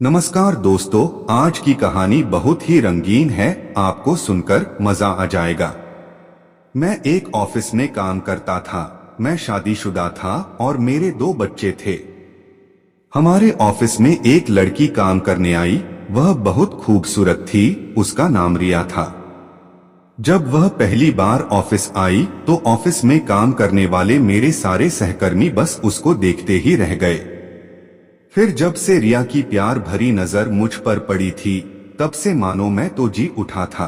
नमस्कार दोस्तों, आज की कहानी बहुत ही रंगीन है। आपको सुनकर मजा आ जाएगा। मैं एक ऑफिस में काम करता था। मैं शादीशुदा था और मेरे 2 बच्चे थे। हमारे ऑफिस में एक लड़की काम करने आई। वह बहुत खूबसूरत थी। उसका नाम रिया था। जब वह पहली बार ऑफिस आई तो ऑफिस में काम करने वाले मेरे सारे सहकर्मी बस उसको देखते ही रह गए। फिर जब से रिया की प्यार भरी नजर मुझ पर पड़ी थी, तब से मानो मैं तो जी उठा था।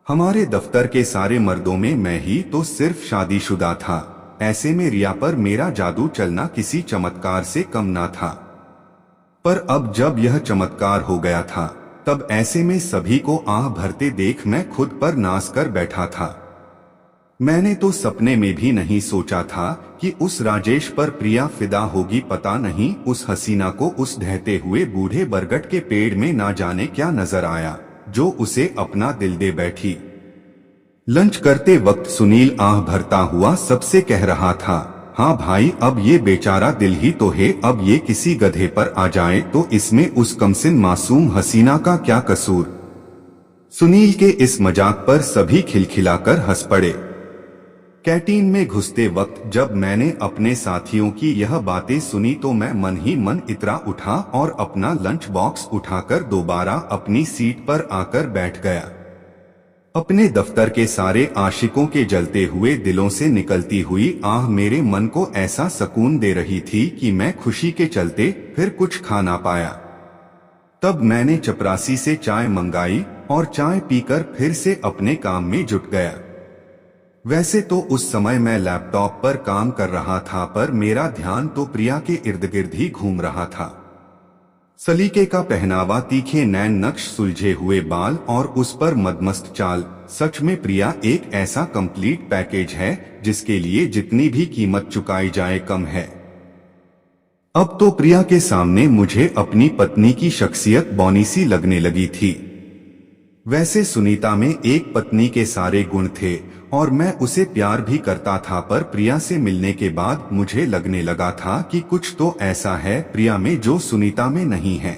हमारे दफ्तर के सारे मर्दों में मैं ही तो सिर्फ शादीशुदा था। ऐसे में रिया पर मेरा जादू चलना किसी चमत्कार से कम ना था। पर अब जब यह चमत्कार हो गया था, तब ऐसे में सभी को आह भरते देख मैं खुद पर नाच कर बैठा था। मैंने तो सपने में भी नहीं सोचा था कि उस राजेश पर प्रिया फिदा होगी। पता नहीं उस हसीना को उस ढहते हुए बूढ़े बरगद के पेड़ में ना जाने क्या नजर आया, जो उसे अपना दिल दे बैठी। लंच करते वक्त सुनील आह भरता हुआ सबसे कह रहा था, हाँ भाई, अब ये बेचारा दिल ही तो है। अब ये किसी गधे पर आ जाए तो इसमें उस कमसिन मासूम हसीना का क्या कसूर। सुनील के इस मजाक पर सभी खिलखिलाकर हंस पड़े। कैंटीन में घुसते वक्त जब मैंने अपने साथियों की यह बातें सुनी तो मैं मन ही मन इतरा उठा और अपना लंच बॉक्स उठाकर दोबारा अपनी सीट पर आकर बैठ गया। अपने दफ्तर के सारे आशिकों के जलते हुए दिलों से निकलती हुई आह मेरे मन को ऐसा सुकून दे रही थी कि मैं खुशी के चलते फिर कुछ खा ना पाया। तब मैंने चपरासी से चाय मंगाई और चाय पीकर फिर से अपने काम में जुट गया। वैसे तो उस समय मैं लैपटॉप पर काम कर रहा था, पर मेरा ध्यान तो प्रिया के इर्द गिर्द ही घूम रहा था। सलीके का पहनावा, तीखे नैन नक्श, सुलझे हुए बाल और उस पर मदमस्त चाल। सच में प्रिया एक ऐसा कंप्लीट पैकेज है जिसके लिए जितनी भी कीमत चुकाई जाए कम है। अब तो प्रिया के सामने मुझे अपनी पत्नी की शख्सियत बौनी सी लगने लगी थी। वैसे सुनीता में एक पत्नी के सारे गुण थे और मैं उसे प्यार भी करता था, पर प्रिया से मिलने के बाद मुझे लगने लगा था कि कुछ तो ऐसा है प्रिया में जो सुनीता में नहीं है।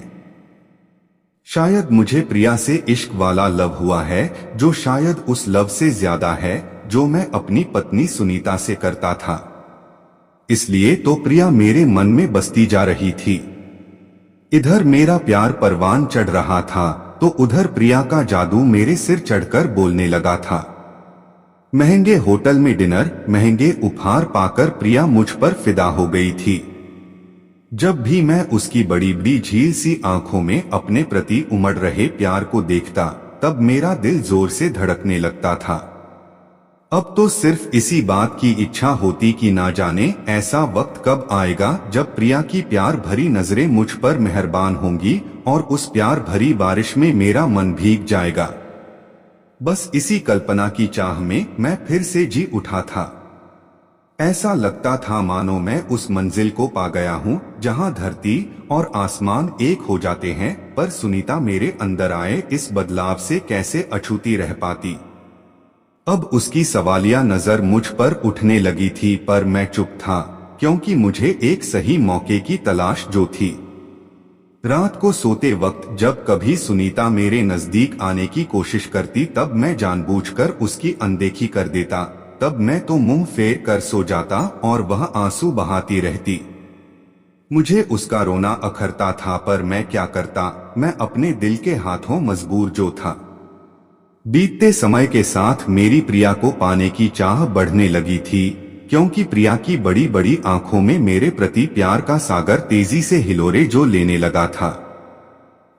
शायद मुझे प्रिया से इश्क वाला लव हुआ है, जो शायद उस लव से ज्यादा है जो मैं अपनी पत्नी सुनीता से करता था। इसलिए तो प्रिया मेरे मन में बसती जा रही थी। इधर मेरा प्यार परवान चढ़ रहा था तो उधर प्रिया का जादू मेरे सिर चढ़कर बोलने लगा था। महंगे होटल में डिनर, महंगे उपहार पाकर प्रिया मुझ पर फिदा हो गई थी। जब भी मैं उसकी बड़ी बड़ी झील सी आंखों में अपने प्रति उमड़ रहे प्यार को देखता, तब मेरा दिल जोर से धड़कने लगता था। अब तो सिर्फ इसी बात की इच्छा होती कि ना जाने ऐसा वक्त कब आएगा जब प्रिया की प्यार भरी नजरें मुझ पर मेहरबान होंगी और उस प्यार भरी बारिश में मेरा मन भीग जाएगा। बस इसी कल्पना की चाह में मैं फिर से जी उठा था। ऐसा लगता था मानो मैं उस मंजिल को पा गया हूँ जहाँ धरती और आसमान एक हो जाते हैं। पर सुनीता मेरे अंदर आए इस बदलाव से कैसे अछूती रह पाती। अब उसकी सवालिया नजर मुझ पर उठने लगी थी, पर मैं चुप था क्योंकि मुझे एक सही मौके की तलाश जो थी। रात को सोते वक्त जब कभी सुनीता मेरे नजदीक आने की कोशिश करती, तब मैं जानबूझकर उसकी अनदेखी कर देता। तब मैं तो मुंह फेर कर सो जाता और वह आंसू बहाती रहती। मुझे उसका रोना अखरता था, पर मैं क्या करता। मैं अपने दिल के हाथों मजबूर जो था। बीतते समय के साथ मेरी प्रिया को पाने की चाह बढ़ने लगी थी, क्योंकि प्रिया की बड़ी बड़ी आंखों में मेरे प्रति प्यार का सागर तेजी से हिलोरे जो लेने लगा था।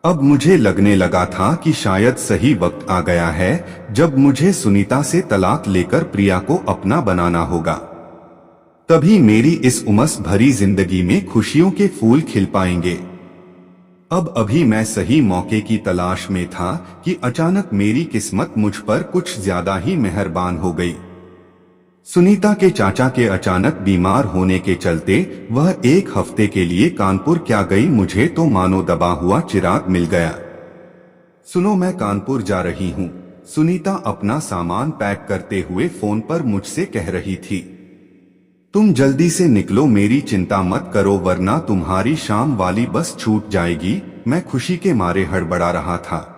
अब मुझे लगने लगा था कि शायद सही वक्त आ गया है जब मुझे सुनीता से तलाक लेकर प्रिया को अपना बनाना होगा। तभी मेरी इस उमस भरी जिंदगी में खुशियों के फूल खिल पाएंगे। अब अभी मैं सही मौके की तलाश में था कि अचानक मेरी किस्मत मुझ पर कुछ ज्यादा ही मेहरबान हो गई। सुनीता के चाचा के अचानक बीमार होने के चलते वह 1 हफ्ते के लिए कानपुर क्या गई। मुझे तो मानो दबा हुआ चिराग मिल गया। सुनो, मैं कानपुर जा रही हूँ। सुनीता अपना सामान पैक करते हुए फोन पर मुझसे कह रही थी। तुम जल्दी से निकलो, मेरी चिंता मत करो वरना तुम्हारी शाम वाली बस छूट जाएगी। मैं खुशी के मारे हड़बड़ा रहा था।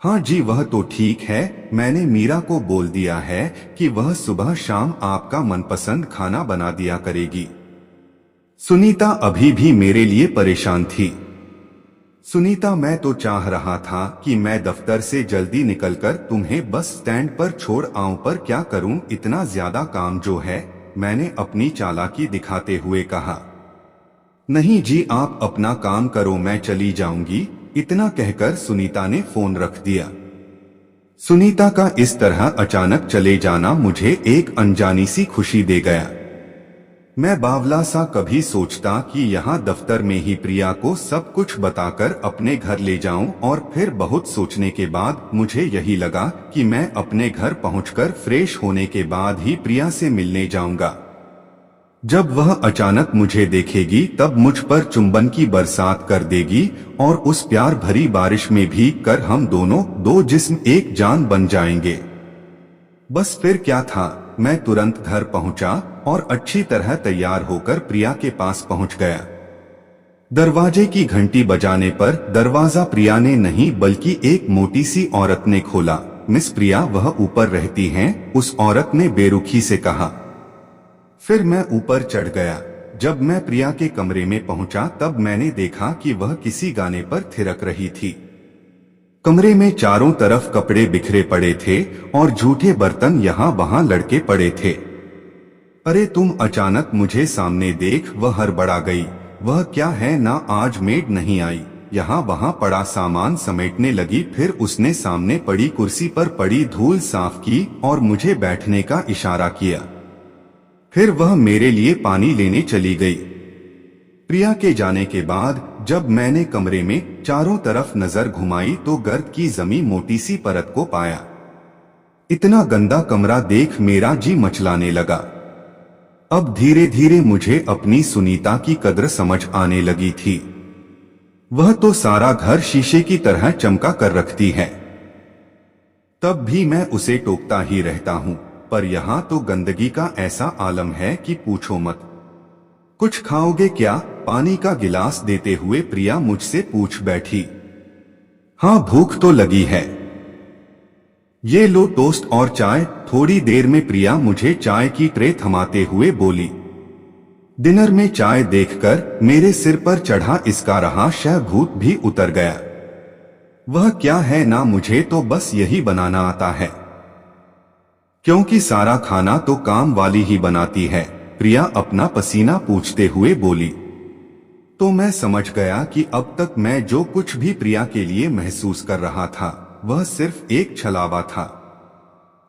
हाँ जी, वह तो ठीक है, मैंने मीरा को बोल दिया है कि वह सुबह शाम आपका मनपसंद खाना बना दिया करेगी। सुनीता अभी भी मेरे लिए परेशान थी। सुनीता, मैं तो चाह रहा था कि मैं दफ्तर से जल्दी निकलकर तुम्हें बस स्टैंड पर छोड़ आऊं, पर क्या करूं, इतना ज्यादा काम जो है, मैंने अपनी चालाकी दिखाते हुए कहा। नहीं जी, आप अपना काम करो, मैं चली जाऊंगी। इतना कहकर सुनीता ने फोन रख दिया। सुनीता का इस तरह अचानक चले जाना मुझे एक अनजानी सी खुशी दे गया। मैं बावला सा कभी सोचता कि यहाँ दफ्तर में ही प्रिया को सब कुछ बताकर अपने घर ले जाऊं, और फिर बहुत सोचने के बाद मुझे यही लगा कि मैं अपने घर पहुंचकर फ्रेश होने के बाद ही प्रिया से मिलने जाऊंगा। जब वह अचानक मुझे देखेगी तब मुझ पर चुंबन की बरसात कर देगी और उस प्यार भरी बारिश में भीग कर हम दोनों दो जिस्म एक जान बन जाएंगे। बस फिर क्या था, मैं तुरंत घर पहुंचा और अच्छी तरह तैयार होकर प्रिया के पास पहुंच गया। दरवाजे की घंटी बजाने पर दरवाजा प्रिया ने नहीं बल्कि एक मोटी सी औरत ने खोला। मिस प्रिया, वह ऊपर रहती हैं? उस औरत ने बेरुखी से कहा। फिर मैं ऊपर चढ़ गया। जब मैं प्रिया के कमरे में पहुंचा तब मैंने देखा कि वह किसी गाने पर थिरक रही थी। कमरे में चारों तरफ कपड़े बिखरे पड़े थे और झूठे बर्तन यहाँ वहाँ लड़के पड़े थे। अरे तुम, अचानक मुझे सामने देख वह हड़बड़ा गई। वह क्या है ना, आज मेड नहीं आई। यहाँ वहाँ पड़ा सामान समेटने लगी, फिर उसने सामने पड़ी कुर्सी पर पड़ी धूल साफ की और मुझे बैठने का इशारा किया। फिर वह मेरे लिए पानी लेने चली गई। प्रिया के जाने के बाद जब मैंने कमरे में चारों तरफ नजर घुमाई तो गर्द की जमी मोटी सी परत को पाया। इतना गंदा कमरा देख मेरा जी मचलाने लगा। अब धीरे धीरे मुझे अपनी सुनीता की कद्र समझ आने लगी थी। वह तो सारा घर शीशे की तरह चमका कर रखती है। तब भी मैं उसे टोकता ही रहता हूँ, पर यहाँ तो गंदगी का ऐसा आलम है कि पूछो मत। कुछ खाओगे क्या? पानी का गिलास देते हुए प्रिया मुझसे पूछ बैठी। हाँ, भूख तो लगी है। ये लो टोस्ट और चाय। थोड़ी देर में प्रिया मुझे चाय की ट्रे थमाते हुए बोली। डिनर में चाय देखकर मेरे सिर पर चढ़ा इसका रहा शह भूत भी उतर गया। वह क्या है ना, मुझे तो बस यही बनाना आता है, क्योंकि सारा खाना तो काम वाली ही बनाती है। प्रिया अपना पसीना पूछते हुए बोली। तो मैं समझ गया कि अब तक मैं जो कुछ भी प्रिया के लिए महसूस कर रहा था वह सिर्फ एक छलावा था।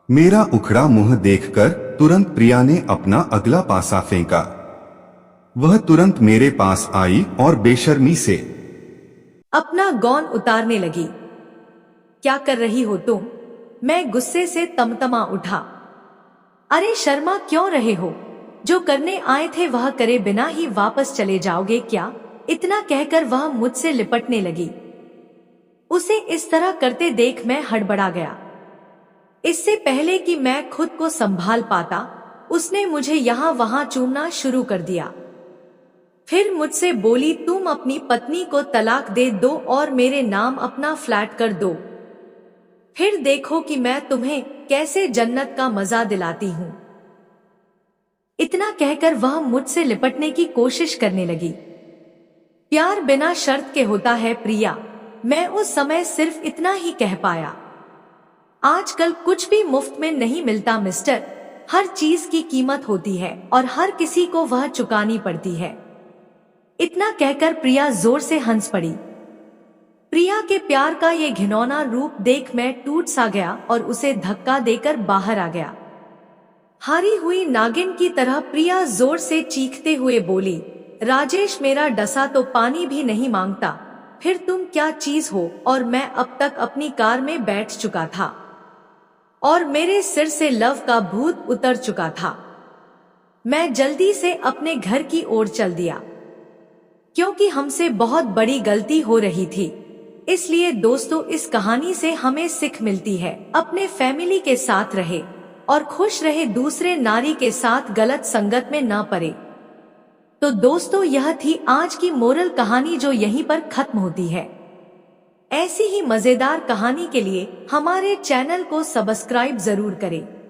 मेरा उखड़ा मुंह देखकर तुरंत प्रिया ने अपना अगला पासा फेंका। वह तुरंत मेरे पास आई और बेशर्मी से अपना गौन उतारने लगी। क्या कर रही हो तुम? मैं गुस्से से तमतमा उठा। अरे शर्मा क्यों रहे हो? जो करने आए थे वह करे बिना ही वापस चले जाओगे क्या? इतना कहकर वह मुझसे लिपटने लगी। उसे इस तरह करते देख मैं हड़बड़ा गया। इससे पहले कि मैं खुद को संभाल पाता, उसने मुझे यहाँ वहाँ चूमना शुरू कर दिया। फिर मुझसे बोली, तुम अपनी पत्नी को तलाक दे दो और मेरे नाम अपना फ्लैट कर दो, फिर देखो कि मैं तुम्हें कैसे जन्नत का मजा दिलाती हूँ। इतना कहकर वह मुझसे लिपटने की कोशिश करने लगी। प्यार बिना शर्त के होता है प्रिया, मैं उस समय सिर्फ इतना ही कह पाया। आजकल कुछ भी मुफ्त में नहीं मिलता मिस्टर, हर चीज की कीमत होती है और हर किसी को वह चुकानी पड़ती है। इतना कहकर प्रिया जोर से हंस पड़ी। प्रिया के प्यार का ये घिनौना रूप देख मैं टूट सा गया और उसे धक्का देकर बाहर आ गया। हारी हुई नागिन की तरह प्रिया जोर से चीखते हुए बोली, राजेश मेरा डसा तो पानी भी नहीं मांगता, फिर तुम क्या चीज हो? और मैं अब तक अपनी कार में बैठ चुका था और मेरे सिर से लव का भूत उतर चुका था। मैं जल्दी से अपने घर की ओर चल दिया, क्योंकि हमसे बहुत बड़ी गलती हो रही थी। इसलिए दोस्तों, इस कहानी से हमें सीख मिलती है, अपने फैमिली के साथ रहे और खुश रहे, दूसरे नारी के साथ गलत संगत में ना पड़े। तो दोस्तों यह थी आज की मोरल कहानी जो यहीं पर खत्म होती है। ऐसी ही मजेदार कहानी के लिए हमारे चैनल को सब्सक्राइब जरूर करें।